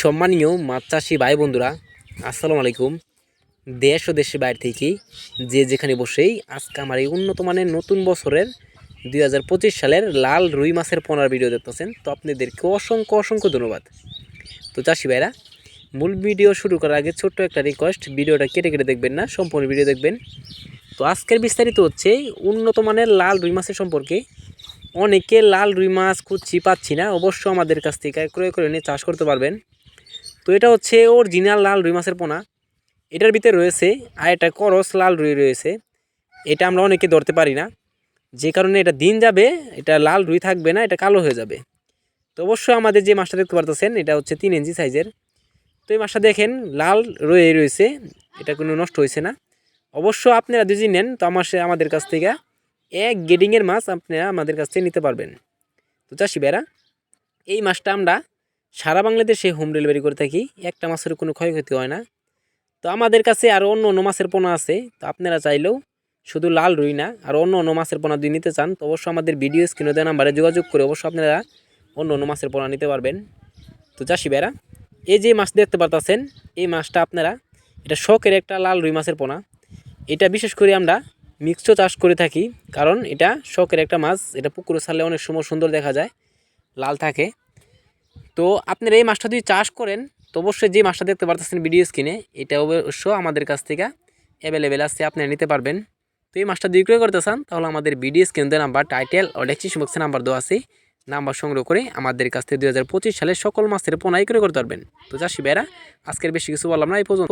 সম্মানীয় মাছ চাষি ভাই বন্ধুরা, আসসালামু আলাইকুম। দেশ ও দেশের বাইরে থেকে যে যেখানে বসেই আজকে আমার এই উন্নত মানের নতুন বছরের 2025 সালের লাল রুই মাছের পোনার ভিডিও দেখতেছেন, তো আপনাদেরকে অসংখ্য অসংখ্য ধন্যবাদ। তো চাষি ভাইরা, মূল ভিডিও শুরু করার আগে ছোট্ট একটা রিকোয়েস্ট, ভিডিওটা কেটে কেটে দেখবেন না, সম্পূর্ণ ভিডিও দেখবেন। তো আজকের বিস্তারিত হচ্ছে উন্নত মানের লাল রুই মাছের সম্পর্কে। অনেকে লাল রুই মাছ খুঁজছি পাচ্ছি না, অবশ্য আমাদের কাছ থেকে ক্রয় করে নিয়ে চাষ করতে পারবেন। তো এটা হচ্ছে অরিজিনাল লাল রুই মাছের পোনা। এটার ভিতরে রয়েছে আর একটা করস লাল রুই রয়েছে। এটা আমরা অনেকে ধরতে পারি না, যে কারণে এটা দিন যাবে এটা লাল রুই থাকবে না, এটা কালো হয়ে যাবে। তো অবশ্যই আমাদের যে মাছটা দেখতে পারতেছেন এটা হচ্ছে 3 ইঞ্চি সাইজের। তো এই মাছটা দেখেন লাল রয়ে রয়েছে, এটা কোনো নষ্ট হয়েছে না। অবশ্য আপনারা যদি নেন তো আমাদের কাছ থেকে এক গেডিংয়ের মাছ আপনারা আমাদের কাছ থেকে নিতে পারবেন। তো চাষি ভাইরা, এই মাছটা আমরা সারা বাংলাদেশে হোম ডেলিভারি করে থাকি, একটা মাছের কোনো ক্ষয়ক্ষতি হয় না। তো আমাদের কাছে আরও অন্য অন্য মাছের পোনা আছে, তো আপনারা চাইলেও শুধু লাল রুই না আর অন্য অন্য মাছের পোনা যদি নিতে চান তো অবশ্যই আমাদের ভিডিও স্ক্রিনে দেওয়া নাম্বারে যোগাযোগ করে অবশ্যই আপনারা অন্য অন্য মাছের পোনা নিতে পারবেন। তো চাষি ভাইরা, এই যে মাছ দেখতে পারতেছেন এই মাছটা আপনারা, এটা শখের একটা লাল রুই মাছের পোনা। এটা বিশেষ করে আমরা মিক্সড চাষ করে থাকি, কারণ এটা শখের একটা মাছ, এটা পুকুরে ছাড়লে অনেক সময় সুন্দর দেখা যায়, লাল থাকে। তো আপনারা এই মাছটা যদি চাষ করেন তো অবশ্যই যে মাছটা দেখতে পারতেছেন ভিডিও স্ক্রিনে, এটা অবশ্য আমাদের কাছ থেকে অ্যাভেলেবেল আছে, আপনারা নিতে পারবেন। তো এই মাছটা যদি ক্রয় করতে চান তাহলে আমাদের ভিডিও স্ক্রিনে নাম্বার, টাইটেল ও ডেসক্রিপশন বক্সে নাম্বার দেওয়া আছে, নাম্বার সংগ্রহ করে আমাদের কাছ থেকে 2025 সালে সকল মাছের পোনাই ক্রয় করতে পারবেন। তো চাষি ভাইরা, আজকের বেশি কিছু বললাম না, এই পর্যন্ত।